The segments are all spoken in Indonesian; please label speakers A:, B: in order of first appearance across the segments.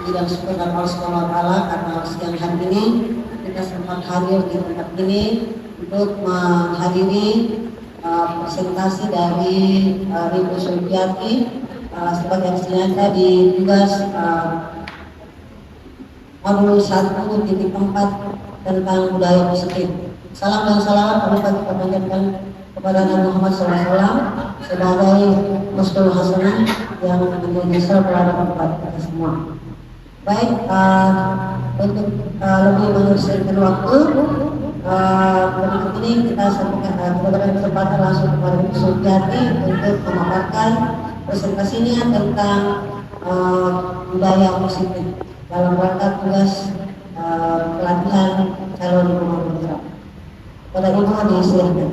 A: puji dan syukur kepada Allah Subhanahu wa taala karena siang hari ini kita sempat hadir di tempat ini untuk menghadiri presentasi dari Ibu Sulfiati sebagai penyelenggara di tugas modul 1.4 tentang budaya positif. Salam dan salawat kami panjatkan kepada Nabi Muhammad SAW sebagai Mustul Hasanah yang menjadi kepada kita semua. Baik, untuk lebih menyelesaikan waktu, berikut ini kita berikan kesempatan langsung kepada Ibu Sulfiati untuk memaparkan presentasinya tentang budaya positif dalam rangka tugas pelatihan calon rumah bergerak. Pada Ibu disilakan.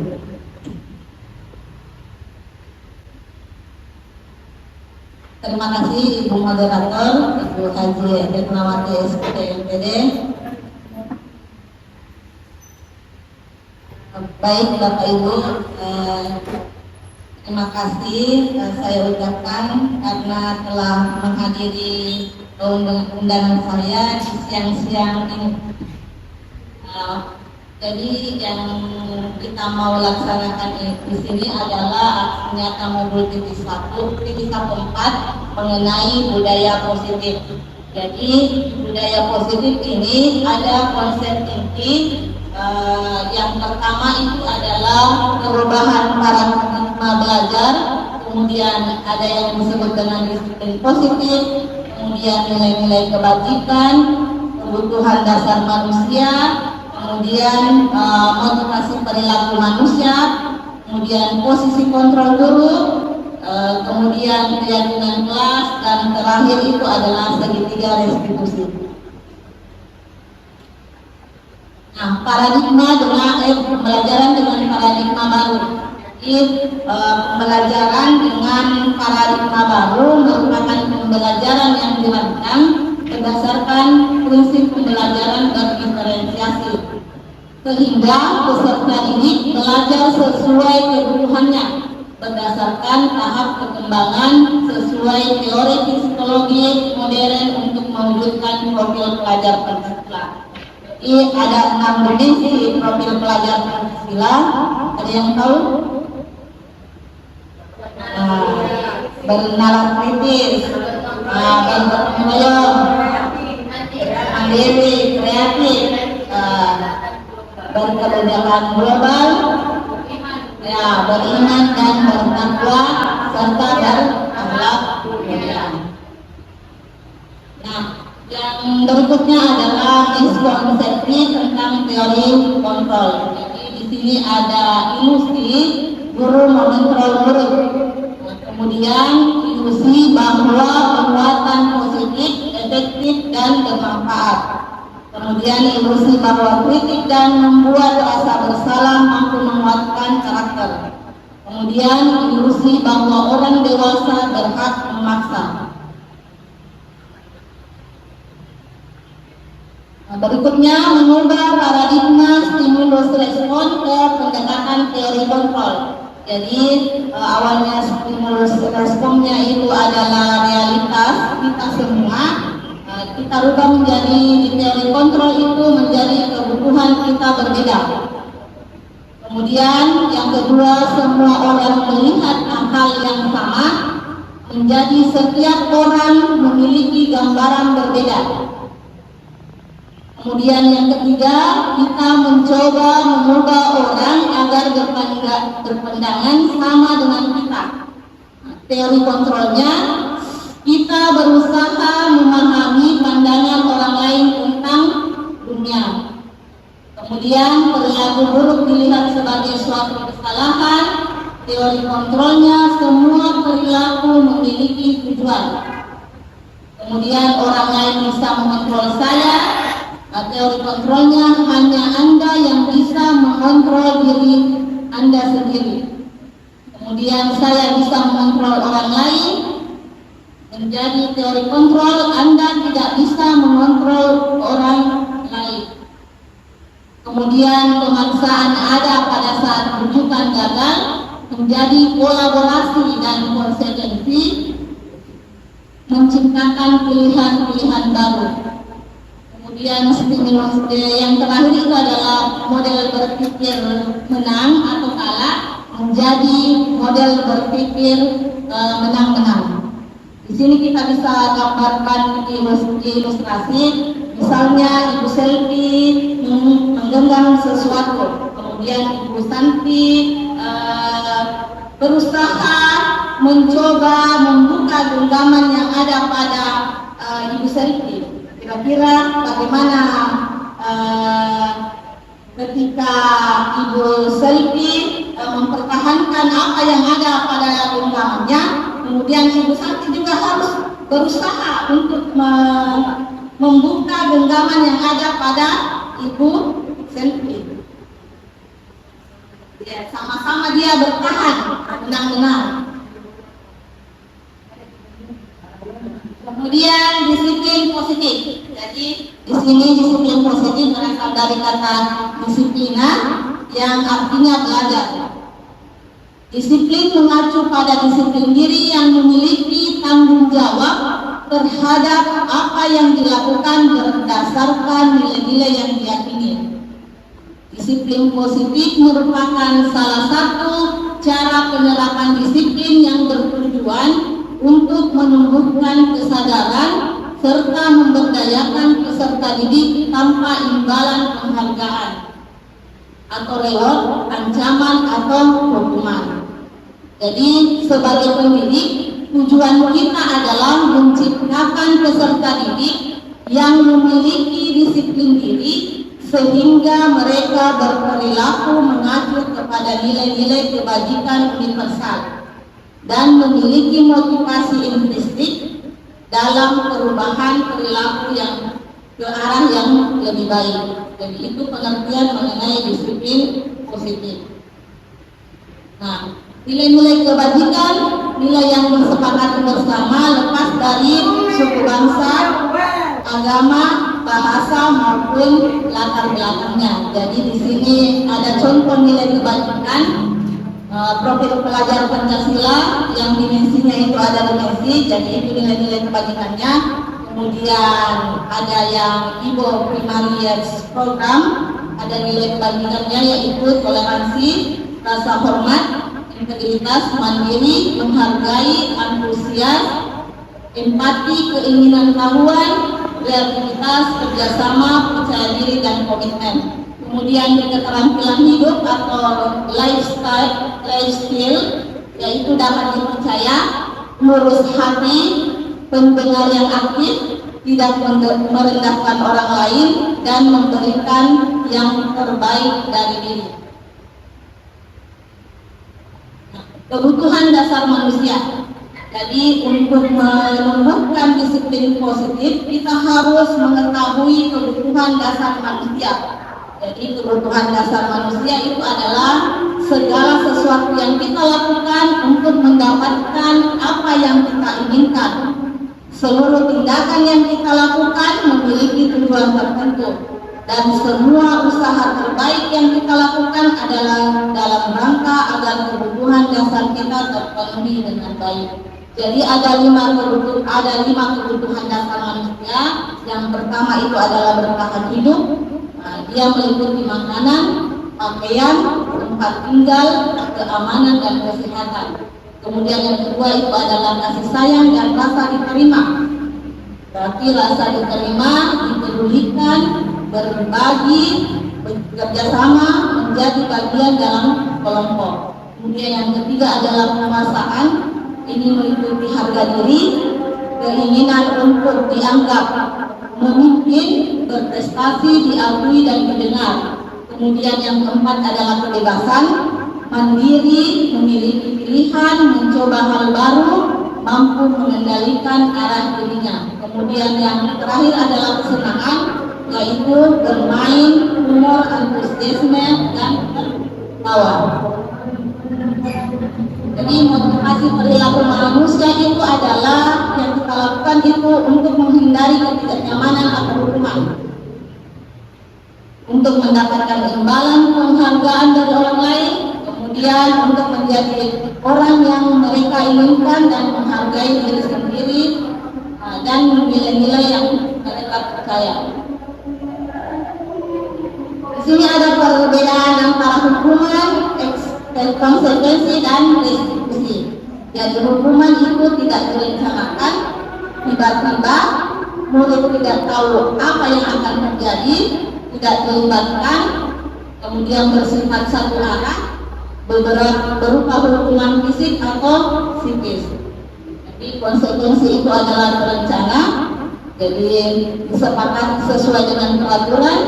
B: Terima kasih Ibu Moderator, Ibu Haji Retnawati SPT MPD. Baik Bapak Ibu, terima kasih saya ucapkan karena telah menghadiri undangan saya di siang-siang ini. Jadi yang kita mau laksanakan di sini adalah aksi nyata modul TV1.4 mengenai budaya positif. Jadi budaya positif ini ada konsep inti. Yang pertama itu adalah perubahan paradigma belajar, kemudian ada yang disebut dengan disiplin positif, kemudian nilai-nilai kebajikan, kebutuhan dasar manusia, kemudian motivasi perilaku manusia, kemudian posisi kontrol guru, kemudian keyakinan kelas, dan terakhir itu adalah segitiga restitusi. Nah, paradigma dengan pembelajaran dengan paradigma baru. Pembelajaran dengan paradigma baru merupakan pembelajaran yang dilakukan berdasarkan prinsip pembelajaran berdiferensiasi, sehingga peserta didik belajar sesuai kebutuhannya berdasarkan tahap perkembangan sesuai teori psikologi modern untuk mewujudkan profil pelajar Pancasila. Ada 6 dimensi profil pelajar Pancasila. Ada yang tahu? Bernalar kritis, bergotong royong, mandiri, kreatif, berkebijakan global, beriman dan bertakwa, serta berakhlak mulia. Nah, yang berikutnya adalah miskonsepsi tentang teori kontrol. Jadi di sini ada ilusi guru mengontrol murid. Kemudian ilusi bahwa perbuatan positif, efektif dan bermanfaat. Kemudian ilusi bahwa kritik dan membuat rasa bersalah mampu menguatkan karakter. Kemudian ilusi bahwa orang dewasa berhak memaksa. Berikutnya mengubah paradigma stimulus respon ke pendekatan teori kontrol. Jadi awalnya stimulus responnya itu adalah realitas kita semua, kita rubah menjadi di teori kontrol itu menjadi kebutuhan kita berbeda. Kemudian yang kedua, semua orang melihat hal yang sama, menjadi setiap orang memiliki gambaran berbeda. Kemudian yang ketiga, kita mencoba mengubah orang agar berpandangan sama dengan kita. Teori kontrolnya, kita berusaha memahami pandangan orang lain tentang dunia. Kemudian perilaku buruk dilihat sebagai suatu kesalahan. Teori kontrolnya, semua perilaku memiliki tujuan. Kemudian orang lain bisa mengontrol saya. Teori kontrolnya, hanya Anda yang bisa mengontrol diri Anda sendiri. Kemudian saya bisa mengontrol orang lain. Menjadi teori kontrol, Anda tidak bisa mengontrol orang lain. Kemudian pemaksaan ada pada saat rujukan gagal, menjadi kolaborasi dan konsekuensi. menciptakan pilihan-pilihan baru. Kemudian stimulus yang terakhir itu adalah model berpikir menang atau kalah menjadi model berpikir menang-menang. Di sini kita bisa gambarkan ilustrasi, misalnya Ibu Selvi menggenggam sesuatu, kemudian Ibu Santi berusaha mencoba membuka genggaman yang ada pada Ibu Selvi. Kira-kira bagaimana ketika Ibu Selvi mempertahankan apa yang ada pada genggamannya, kemudian Ibu Santi juga harus berusaha untuk membuka genggaman yang ada pada Ibu Selvi. Ya, sama-sama dia bertahan, menang-menang. Kemudian disiplin positif. Jadi di sini disiplin positif berasal dari kata disiplina yang artinya belajar. Disiplin mengacu pada disiplin diri yang memiliki tanggung jawab terhadap apa yang dilakukan berdasarkan nilai-nilai yang diyakini. Disiplin positif merupakan salah satu cara penerapan disiplin yang bertujuan untuk menumbuhkan kesadaran serta memberdayakan peserta didik tanpa imbalan penghargaan atau reward, ancaman atau hukuman. Jadi sebagai pendidik, tujuan kita adalah menciptakan peserta didik yang memiliki disiplin diri sehingga mereka berperilaku mengacu kepada nilai-nilai kebajikan universal dan memiliki motivasi intrinsik dalam perubahan perilaku yang ke arah yang lebih baik. Jadi itu pengertian mengenai disiplin positif. Nah, nilai-nilai kebajikan, nilai yang disepakati bersama lepas dari suku bangsa, agama, bahasa maupun latar belakangnya. Jadi di sini ada contoh nilai kebajikan. Profil pelajar Pancasila yang dimensinya itu ada dimensi, jadi itu nilai-nilai kebajikannya. Kemudian ada yang Ibu Primarius Program, ada nilai kebajikannya yaitu toleransi, rasa hormat, integritas, mandiri, menghargai, antusias, empati, keinginan tahuan, kreativitas, kerjasama, percaya diri, dan komitmen. Kemudian keterampilan hidup atau lifestyle, yaitu dapat dipercaya, lurus hati, pendengar yang aktif, tidak merendahkan orang lain, dan memberikan yang terbaik dari diri. Kebutuhan dasar manusia. Jadi untuk menumbuhkan disiplin positif, kita harus mengetahui kebutuhan dasar manusia. Jadi kebutuhan dasar manusia itu adalah segala sesuatu yang kita lakukan untuk mendapatkan apa yang kita inginkan. Seluruh tindakan yang kita lakukan memiliki tujuan tertentu, dan semua usaha terbaik yang kita lakukan adalah dalam rangka agar kebutuhan dasar kita terpenuhi dengan baik. Jadi ada lima kebutuhan dasar manusia. Yang pertama itu adalah bertahan hidup. Dia meliputi makanan, pakaian, tempat tinggal, keamanan, dan kesehatan. Kemudian yang kedua itu adalah kasih sayang dan rasa diterima. Berarti rasa diterima, dipedulikan, berbagi, bekerja sama, menjadi bagian dalam kelompok. Kemudian yang ketiga adalah penguasaan. Ini meliputi harga diri, keinginan untuk dianggap memimpin, berprestasi, diakui, dan didengar. Kemudian yang keempat adalah kebebasan, mandiri, memiliki pilihan, mencoba hal baru, mampu mengendalikan arah dirinya. Kemudian yang terakhir adalah kesenangan, yaitu bermain, humor, antusiasme, dan tertawa. Jadi motivasi perilaku manusia itu adalah yang kita lakukan itu untuk menghindari ketidaknyamanan atau hukuman, untuk mendapatkan imbalan penghargaan dari orang lain, kemudian untuk menjadi orang yang mereka inginkan dan menghargai diri sendiri, dan nilai-nilai yang mereka percaya. Di sini ada perbedaan antara hukuman, konsekuensi, dan restitusi. Jadi hukuman itu tidak direncanakan, tiba-tiba murid tidak tahu apa yang akan terjadi, tidak dilibatkan, kemudian bersifat satu arah, berupa hukuman fisik atau psikis. Jadi konsekuensi itu adalah terencana, jadi disepakati sesuai dengan peraturan,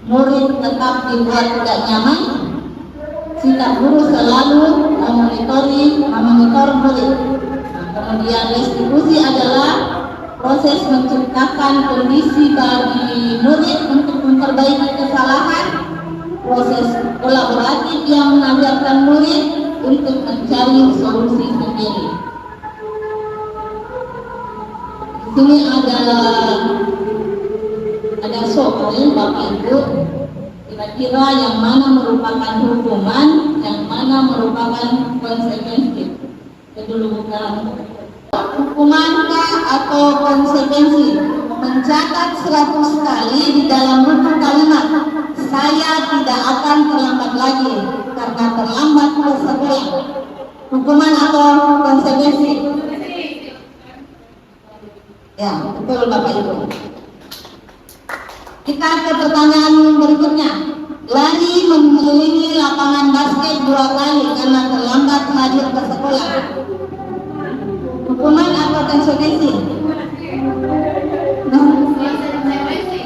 B: murid tetap dibuat tidak nyaman, sikap guru selalu memonitor murid. Nah, kemudian restitusi adalah proses menciptakan kondisi bagi murid untuk memperbaiki kesalahan, proses kolaboratif yang mengajarkan murid untuk mencari solusi sendiri. Di sini ada soal Bapak Ibu, kira-kira yang mana merupakan hukuman, yang mana merupakan konsekuensi. Itu dulu bukan hukumankah atau konsekuensi. Mencatat 100 kali di dalam buku kalimat, saya tidak akan terlambat lagi karena terlambat ke sekolah. Hukuman atau konsekuensi? Ya, betul Bapak Ibu. Kita ke pertanyaan berikutnya. Lari mengelilingi lapangan basket 2 kali karena terlambat hadir ke sekolah. Hukuman atau konsekuensi?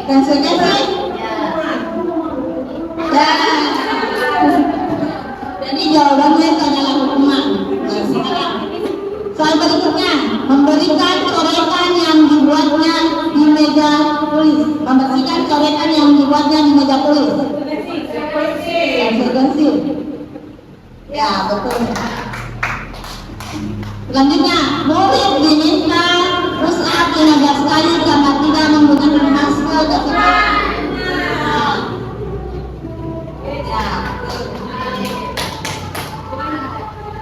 B: Konsekuensi? Ya. Jadi jawabannya adalah hukuman. Nah, sekarang soal berikutnya, memberikan coretan yang dibuatnya di meja tulis. Membersihkan coretan yang dibuatnya di meja tulis. Konsekuensi. Ya, betul. Selanjutnya, murid diminta push up 15 kali karena tidak menggunakan masker ke sekolah.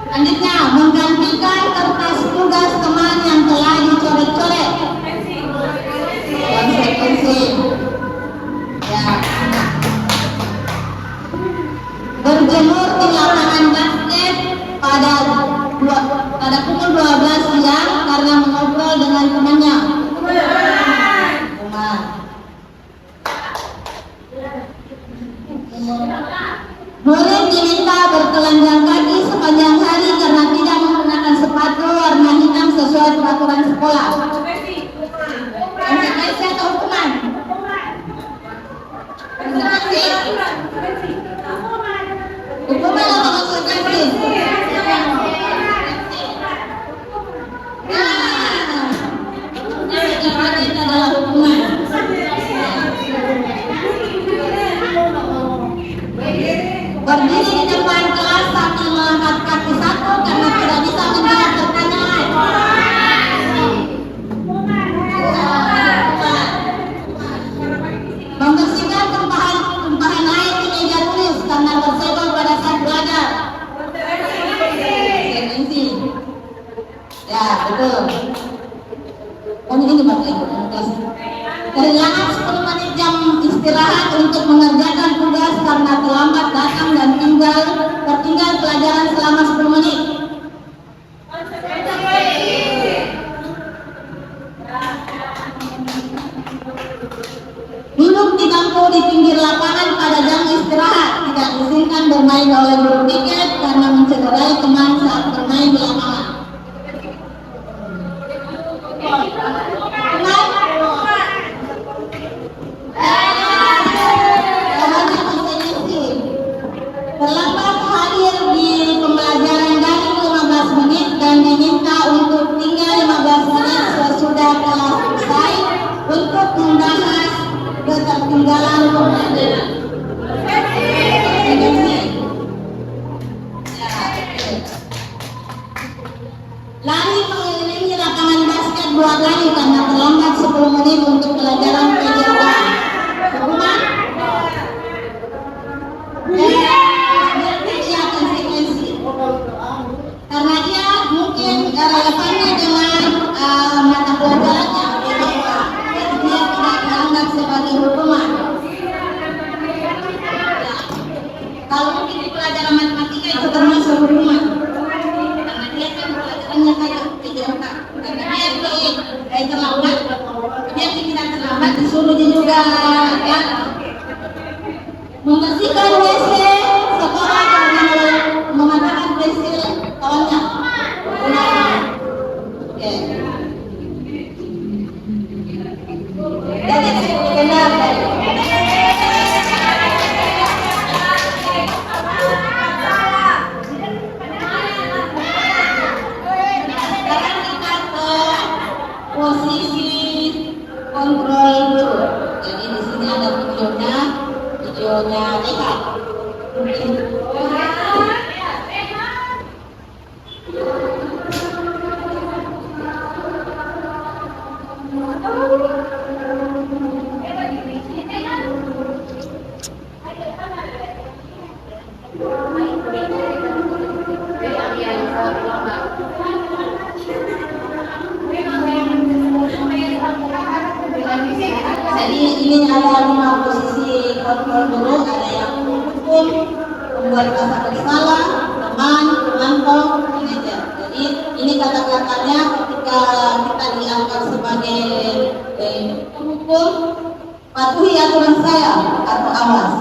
B: Selanjutnya, menggantikan kertas tugas teman yang telah dicoret-coret. Konsekuensi. Ya. Berjemur di lapangan basket pada pukul 12 siang karena mengobrol dengan temannya. Murid diminta bertelanjang kaki sepanjang hari karena tidak menggunakan sepatu warna hitam sesuai peraturan sekolah. Konsekuensi atau hukuman? Konsekuensi. Hukuman atau konsekuensi? Ini adalah hukuman. Berdiri di depan kelas sambil mengangkat kaki satu karena tidak bisa menjawab pertanyaan. Membersihkan tumpahan air di meja tulis karena tersenggol pada saat belajar. Konsekuensi. Ya, betul. Ini Bapak Ibu. Kehilangan 10 menit jam istirahat untuk mengerjakan tugas karena terlambat datang dan tertinggal pelajaran selama 10 menit. Duduk di bangku di pinggir lapangan pada jam istirahat, tidak diizinkan bermain oleh guru tiket karena mencederai teman saat bermain di lapangan. Terlambat hadir di pembelajaran daring 15 menit dan diminta untuk tinggal 15 menit sesudah kelas selesai untuk membahas ketertinggalan pembelajaran. Lari mengelilingi lapangan basket 2 kali karena terlambat 10 menit untuk pelajaran PJK. Hukuman? Karena dia mungkin relevannya dengan mata pelajaran dipuji juga ya. Membersihkan WC sekolah dengan mengatakan WC kawannya. Oke. Jadi benar tadi. Sekarang kita ke posisi kontrol dulu. Jadi di sini ada videonya lihat. Jadi ini ada 5 posisi kontrol dulu, ada yang hukum, membuat rasa bersalah, teman, pemantau, manajer. Jadi ini kata-katanya ketika kita diangkat sebagai hukum, patuhi aturan saya atau awas.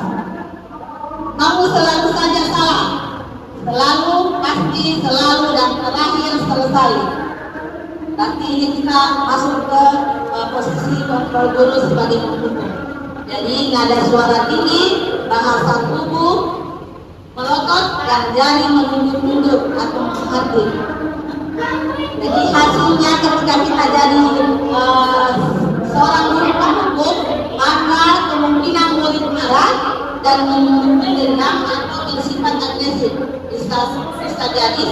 B: Kamu selalu saja salah, selalu, pasti, selalu, dan terakhir selesai. Tapi ini kita masuk ke posisi kontrol dulu sebagai penghukum. Jadi nada suara tinggi, bahasa tubuh melotot, dan jari menunjuk-nunjuk atau menghadiri. Jadi hasilnya ketika kita jadi seorang guru penghukum, maka kemungkinan murid marah dan mendendam atau bersifat agresif. Bisa jadi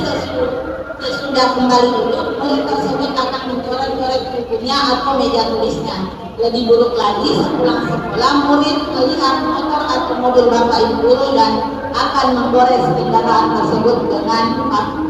B: sesudah kembali duduk, murid tersebut akan mencoret-coret bukunya atau meja tulisnya. Lebih buruk lagi, sepulang sekolah murid melihat motor atau mobil bapak ibu guru dan akan menggores kendaraan tersebut dengan paku.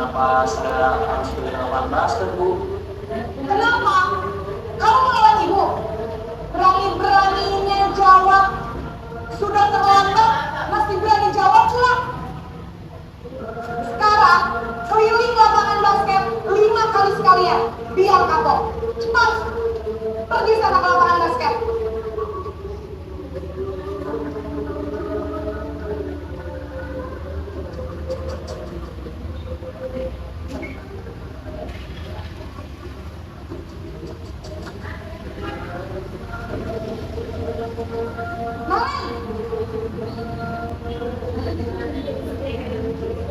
C: Kenapa saya harus pilih lawan basket, Bu?
D: Kenapa? Kamu melawan ibu? Berani-beraninya jawab. Sudah terlambat, masih berani jawab lah. Sekarang, keliling lapangan basket 5 kali sekalian. Biar kapok. Cepat, pergi sana ke lapangan basket.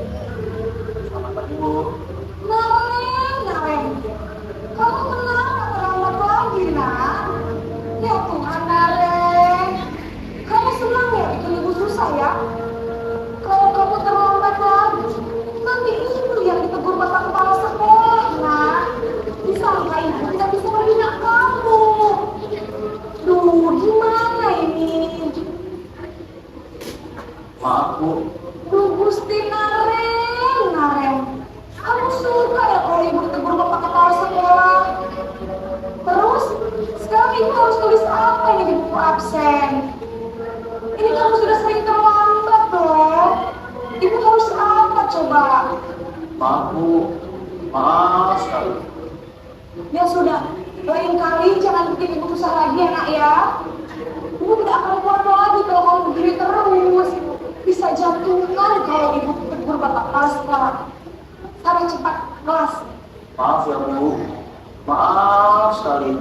C: Selamat pagi, Bu.
D: Naren, kamu kenapa terlambat lagi, nak? Ya Tuhan, Naren, kamu senang ya bikin ibu susah ya? Kalau kamu terlambat lagi, nanti ibu yang ditegur bapak kepala sekolah, nak. Disangka ibu tidak bisa membina kamu. Duh, gimana ini?
C: Maaf, Bu.
D: Duh, Gusti Naren, kamu suka ya kalau ibu ditegur bapak kepala sekolah? Terus, sekarang ibu harus tulis apa ini di buku absen? Ini kamu sudah sering terlambat loh. Ibu harus apa coba?
C: Maaf, Bu. Maaf sekali.
D: Ya sudah, lain kali jangan bikin ibu susah lagi ya nak ya. Ibu tidak akan kuat lagi kalau kamu begini terus. Bisa jantungan kalau ibu tegur bapak kepala sekolah. Sana cepat kelas.
C: Maaf ya, Bu. Maaf sekali.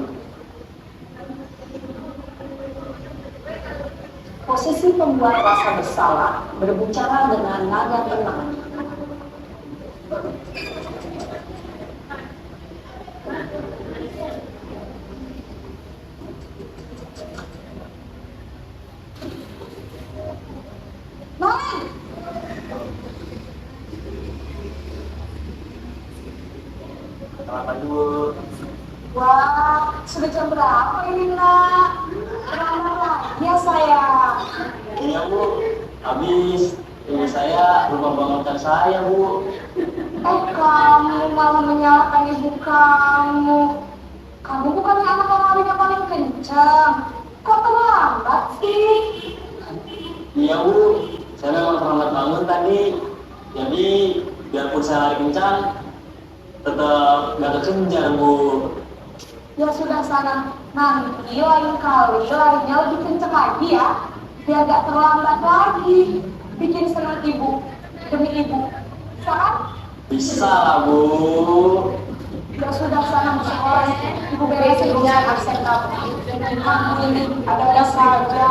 D: Posisi pembuat rasa bersalah berbicara dengan nada tenang. Naren,
C: Selamat pagi, Bu.
D: wah, sudah jam berapa ini nak? Terlambat lagi ya sayang.
C: Iya, Bu. Habis ibu saya lupa bangunkan saya, Bu.
D: Kamu malah menyalahkan ibu kamu. Kamu bukannya anak yang larinya paling kencang. Kok terlambat sih?
C: Iya, Bu. Saya memang terlambat bangun tadi. Jadi, biarpun saya lari kencang, tetap nggak kekejar, Bu.
D: Ya sudah sana, nanti lain kali larinya lebih kencang lagi ya. Biar gak terlambat lagi. Bikin senang ibu, demi ibu. Sana,
C: Bisa lah, Bu.
D: ya sudah sana sekolah. Ibu beresin dulu absen kamu. Kamu ini ada saja.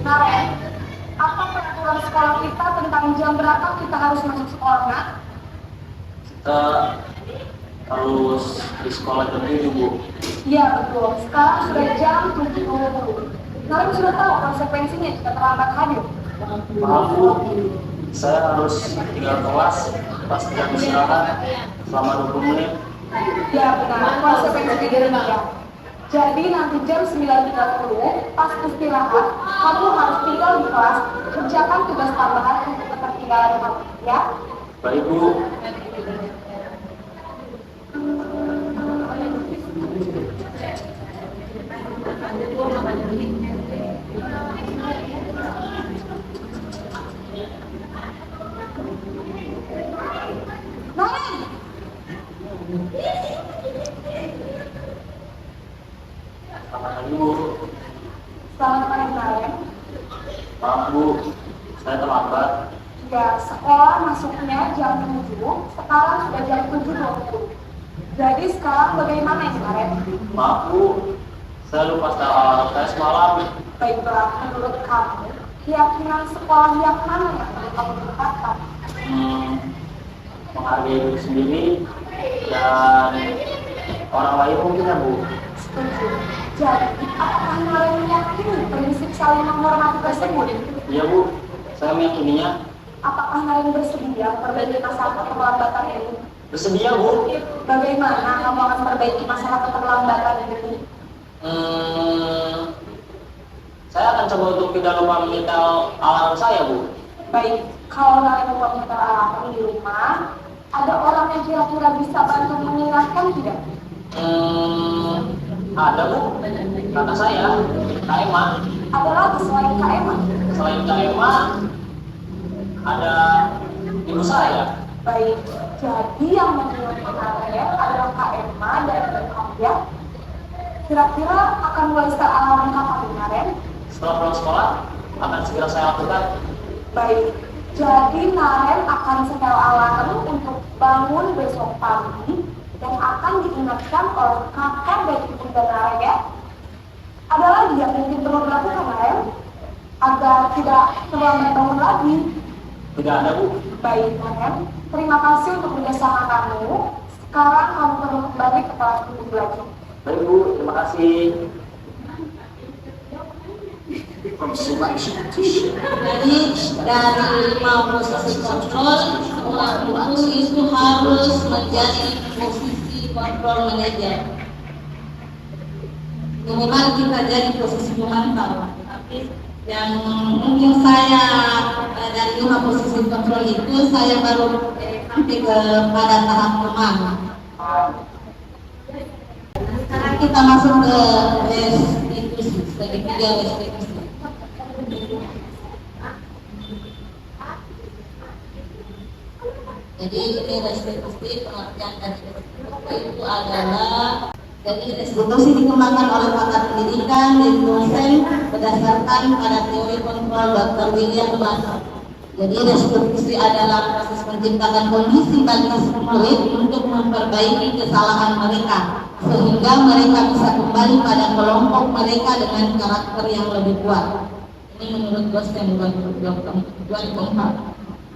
D: Naren, apa peraturan sekolah kita tentang jam berapa kita harus masuk sekolah, nak?
C: Kita harus di sekolah jam 7, Bu.
D: Iya betul, sekarang sudah jam 7. Naren sudah tahu konsekuensinya jika terlambat hadir.
C: Maaf, Bu. Saya harus tinggal kelas pas jam istirahat selama 20 menit.
D: Ya benar, konsekuensinya demikian. Jadi nanti jam 9.30 pas istirahat, kamu harus tinggal di kelas, kerjakan tugas tambahan untuk ketertinggalan kamu, ya?
C: Baik, Bu.
D: Naren,
C: Selamat pagi, Bu.
D: selamat pagi Naren.
C: Maaf, Bu. Saya terlambat.
D: Ya, sekolah masuknya jam 7, sekarang sudah jam 7.20. Jadi sekarang bagaimana ya Naren?
C: Maaf, Bu. Saya lupa setel alarm saya semalam.
D: Baiklah, menurut kamu, keyakinan sekolah yang mana yang perlu kamu tingkatkan?
C: Menghargai diri sendiri dan orang lain mungkin ya, Bu.
D: Setuju. Jadi, apakah Naren meyakini prinsip saling menghormati tersebut?
C: Iya Bu, saya meyakininya.
D: Apakah Naren bersedia memperbaiki masalah keterlambatan ini?
C: Bersedia Bu.
D: Bagaimana kamu akan memperbaiki masalah keterlambatan ini?
C: Saya akan coba untuk tidak lupa menyetel alarm saya Bu.
D: Baik, kalau Naren lupa menyetel alarm di rumah, ada orang yang kira-kira bisa bantu mengingatkan tidak?
C: Ada Bu, kata saya, Kak Emma.
D: Ada lagi selain Kak Emma?
C: Selain Kak Emma, ada ibu saya.
D: Baik, jadi yang mengingatkan Naren adalah Kak Emma dan Kamu. Kira-kira akan mulai start alarm kapan Naren?
C: Setelah pulang sekolah, akan segera saya lakukan.
D: Baik, jadi Naren akan setel alarm untuk bangun besok pagi dan akan diingatkan oleh kakak dan ibunda Naren ya. Ada lagi yang mungkin perlu dilakukan Naren agar tidak terlambat bangun lagi?
C: Tidak ada Bu.
D: Baik Naren, terima kasih untuk kerjasama kamu. Sekarang kamu perlu kembali ke kelas untuk belajar.
C: Baik Bu, terima kasih.
B: Jadi dari 5 posisi kontrol, semua guru itu harus menjadi posisi kontrol manajer. Minimal kita jadi posisi pemantau. Tapi yang mungkin saya dari 5 posisi kontrol itu saya baru sampai kepada tahap pemantau. Sekarang kita masuk ke restitusi, segitiga restitusi. Jadi ini restitusi, pengertian dari restitusi itu adalah jadi restitusi dikembangkan oleh pakar pendidikan dan dosen berdasarkan pada teori kontrol Dr. William Glasser. Jadi restitusi adalah proses menciptakan kondisi bagi murid untuk memperbaiki kesalahan mereka sehingga mereka bisa kembali pada kelompok mereka dengan karakter yang lebih kuat. Ini menurut dosen Dr.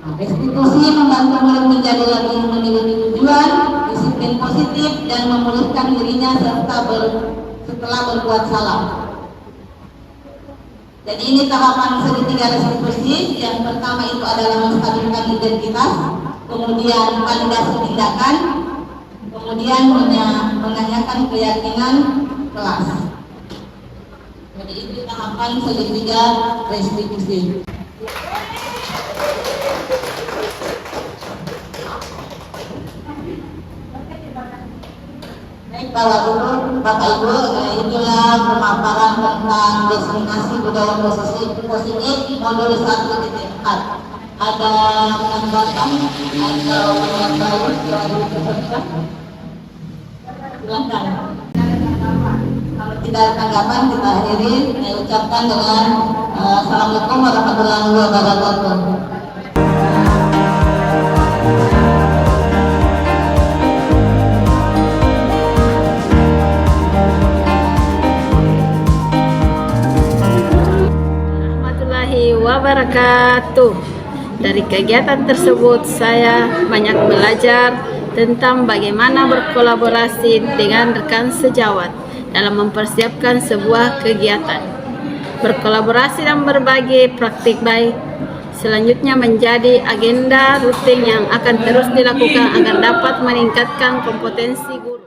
B: Nah, restitusi membantu murid menjadi lebih memiliki tujuan, disiplin positif, dan memulihkan dirinya setelah berbuat salah. Jadi ini tahapan segitiga restitusi. Yang pertama itu adalah menstabilkan identitas, kemudian validasi tindakan, kemudian menanyakan keyakinan kelas. Jadi itu tahapan segitiga restitusi. Bapak Ibu, itulah pemaparan tentang destinasi budaya positif modul 1.4. Ada tanggapan atau pendapat dari peserta? Silakan. Kalau tidak ada tanggapan, kita akhiri. Saya ucapkan dengan Assalamualaikum warahmatullahi wabarakatuh.
E: Wabarakatuh. Dari kegiatan tersebut saya banyak belajar tentang bagaimana berkolaborasi dengan rekan sejawat dalam mempersiapkan sebuah kegiatan. Berkolaborasi dan berbagi praktik baik selanjutnya menjadi agenda rutin yang akan terus dilakukan agar dapat meningkatkan kompetensi guru.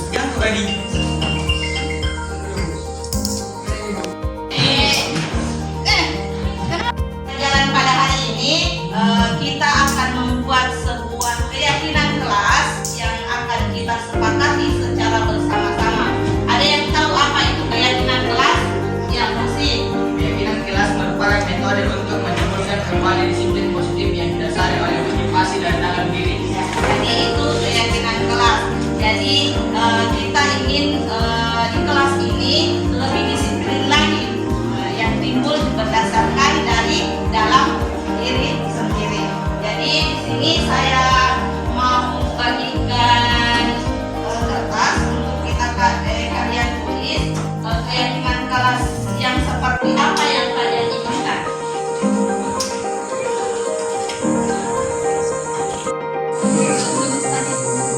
F: Yang ready.
B: Pelajaran pada hari ini kita akan membuat sebuah keyakinan kelas yang akan kita sepakati secara bersama-sama. Ada yang tahu apa itu keyakinan kelas? Ya, pasti.
F: Keyakinan kelas merupakan metode untuk menumbuhkan kembali disiplin positif yang didasari oleh motivasi dan dalam diri.
B: Ya, jadi itu keyakinan kelas. Jadi kita ingin di kelas ini lebih disiplin lagi yang timbul berdasarkan dari dalam diri sendiri. Jadi di sini saya mau bagikan kertas untuk kita kalian tulis keyakinan kelas yang seperti apa yang kalian inginkan.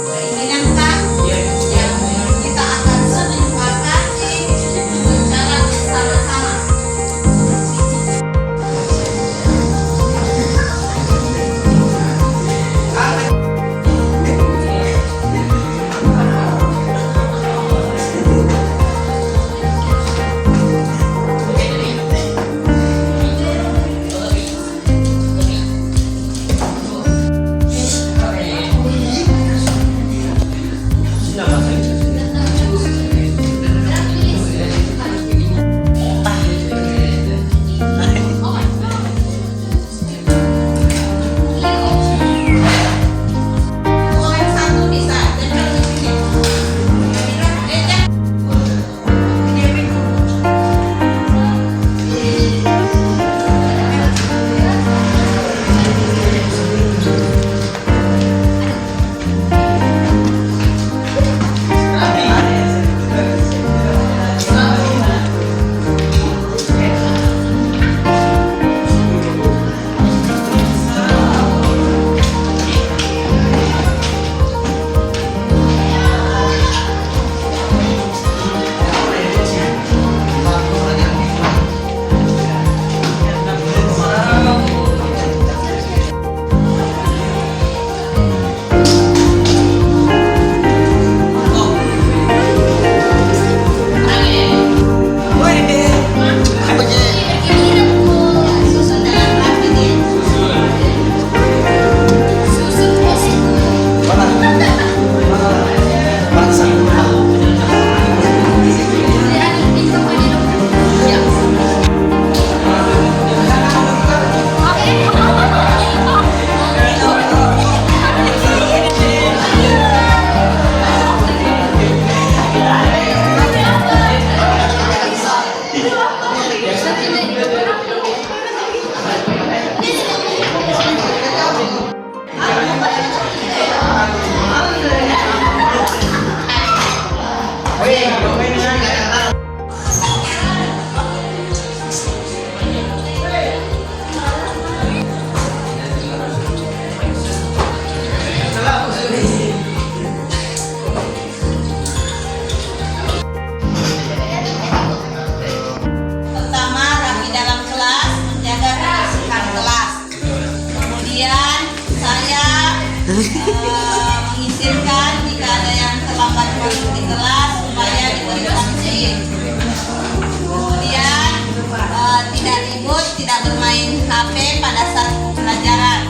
B: Keinginan kan? Yang kita akan sepakati secara bersama-sama. Yang satu bisa dekat di sini. Susun dalam rapi nih. Pertama, rapi dalam kelas, menjaga kebersihan kelas. Kemudian saya mengizinkan jika ada yang terlambat masuk di kelas supaya diberi sanksi. Kemudian tidak ribut, tidak bermain HP pada saat pelajaran.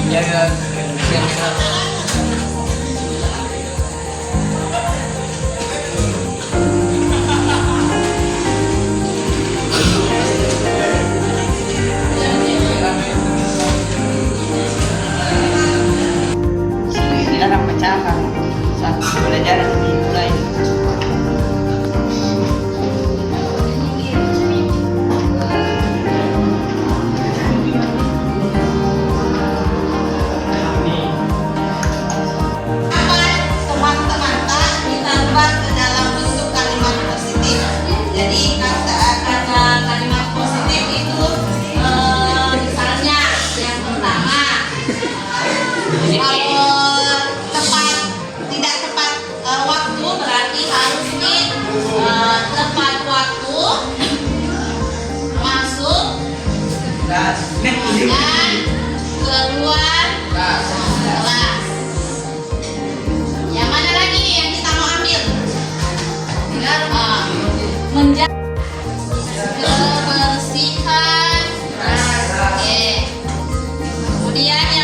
F: Jaga kebersihan kelas. Dilarang pecahan saat pelajaran dimulai.
B: dan keluar kelas. Yang mana lagi nih yang kita mau ambil? Menjaga kebersihan. Oke. Kemudian